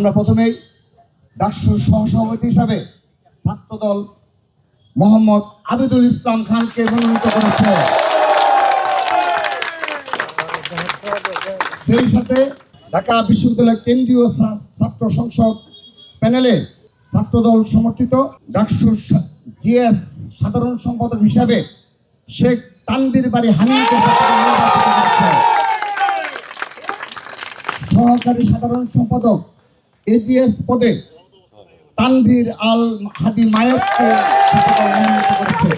আমরা প্রথমেই ডাকসুর সহসভাপতি হিসাবে ছাত্রদল মোহাম্মদ আবিদুল ইসলাম খানকে মনোনীত করেছে। সেই সাথে ঢাকা বিশ্ববিদ্যালয় কেন্দ্রীয় ছাত্র সংসদ প্যানেলে ছাত্রদল সমর্থিত ডাকসুর জিএস সাধারণ সম্পাদক হিসাবে শেখ তানভীর বাড়ি হানিকে নির্বাচিত করেছে। সহকারী সাধারণ সম্পাদক এজিএস পদে তানভীর আল হাদি মায়েরকে মনোনীত করেছে।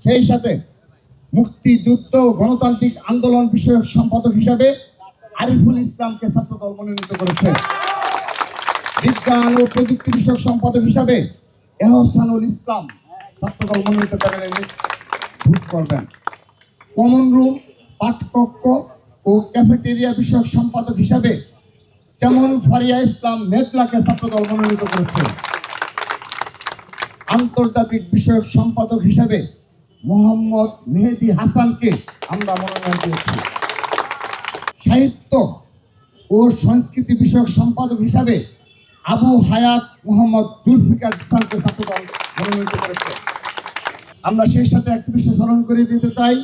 সেই সাথে মুক্তিযুদ্ধ গণতান্ত্রিক আন্দোলন বিষয়ক সম্পাদক হিসাবে আরিফুল ইসলামকে ছাত্রদল মনোনীত করেছে। বিজ্ঞান ও প্রযুক্তি বিষয়ক সম্পাদক হিসাবে এহসানুল ইসলাম ছাত্রদল মনোনীত ভোট করবেন। কমন রুম, পাঠকক্ষ ও ক্যাফেটেরিয়া বিষয়ক সম্পাদক হিসাবে যেমন ফারিয়া ইসলাম মেঘলাকে ছাত্রদল মনোনীত করেছে। আন্তর্জাতিক বিষয়ক সম্পাদক হিসাবে মোহাম্মদ মেহেদি হাসানকে আমরা মনোনয়ন দিয়েছি। সাহিত্য ও সংস্কৃতি বিষয়ক সম্পাদক হিসাবে আবু হায়াত মোহাম্মদ জুলফিকার ইসলামকে ছাত্রদল মনোনীত করেছে। আমরা সেই সাথে একটি বিষয় স্মরণ করে দিতে চাই,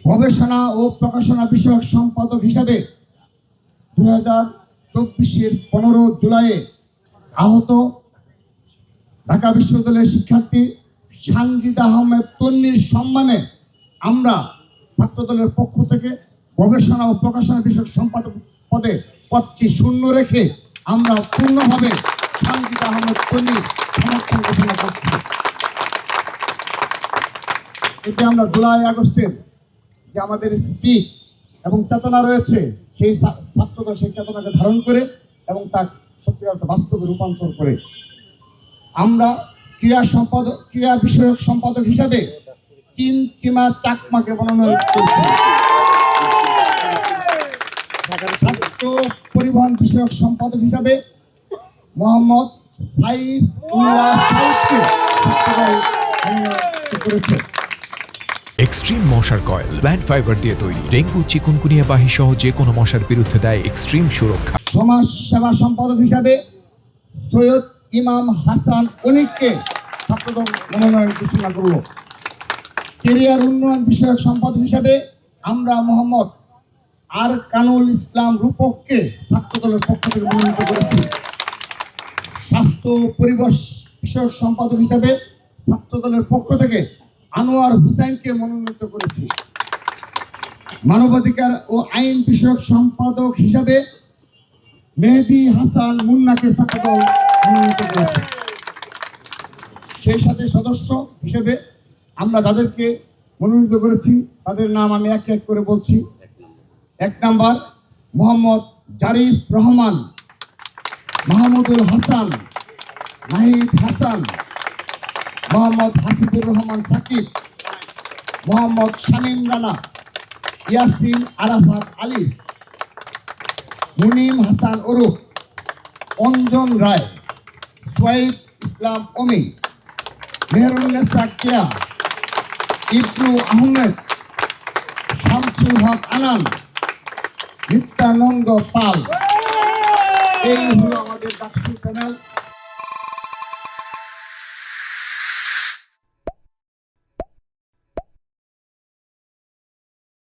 গবেষণা ও প্রকাশনা বিষয়ক সম্পাদক হিসাবে 2024-এর 15 জুলাই আহত ঢাকা বিশ্ববিদ্যালয়ের শিক্ষার্থী সানজিদা আহমেদ তন্নির সম্মানে আমরা ছাত্রদলের পক্ষ থেকে গবেষণা ও প্রকাশনা বিষয়ক সম্পাদক পদে পদটি শূন্য রেখে আমরা পূর্ণভাবে সানজিদা আহমেদ তন্নির সমর্থন ঘোষণা করছি। এতে আমরা জুলাই আগস্টের যে আমাদের স্পিরিট এবং চেতনা রয়েছে, সেই ছাত্রদল সেই চেতনাকে ধারণ করে এবং তা সত্যিকার বাস্তবে রূপান্তর করে আমরা ক্রীড়া বিষয়ক সম্পাদক হিসাবে চিমচিমা চাকমাকে মনোনয়ন করেছি। ছাত্র পরিবহন বিষয়ক সম্পাদক হিসাবে মোহাম্মদ সাইফুল্লাহ সাইফকে মনোনয়ন করেছে। এক্সট্রিম মশার কয়েল প্ল্যান্ট ফাইবার দিয়ে তৈরি, ডেঙ্গু, চিকুনগুনিয়া বাহি সহ যে কোনো মশার বিরুদ্ধে দেয় এক্সট্রিম সুরক্ষা। সমাজ সেবা সম্পাদক হিসাবে সৈয়দ ইমাম হাসান অনিককে ছাত্রদল মনোনয়ন ঘোষণা করল। কেরিয়ার উন্নয়ন বিষয়ক সম্পাদক হিসাবে আমরা মোহাম্মদ আর কানুল ইসলাম রূপককে ছাত্রদলের পক্ষ থেকে মনোনীত করেছি। স্বাস্থ্য পরিবেশ বিষয়ক সম্পাদক হিসাবে ছাত্রদলের পক্ষ থেকে আনোয়ার হুসাইনকে মনোনীত করেছি। মানবাধিকার ও আইন বিষয়ক সম্পাদক হিসাবে মেহেদি হাসান মুন্নাকে ছাত্রদল মনোনীত করেছে। সেই সাথে সদস্য হিসেবে আমরা যাদেরকে মনোনীত করেছি তাদের নাম আমি এক এক করে বলছি। 1 নম্বর মোহাম্মদ জারিফ রহমান, মাহমুদুল হাসান, নাহিদ হাসান, মোহাম্মদ হাসিবুর রহমান সাকিব, মোহাম্মদ শামীম রানা, ইয়াসিন আরাফাত আলী, মুনিম হাসান ওরুফ, অঞ্জন রায়, সোয়াইব ইসলাম অমি, মেহরুন্নেসা কেয়া, ইবনু আহমেদ, শামসুল হক আনান, নিত্যানন্দ পাল। এই হলো আমাদের ডাকসু প্যানেল।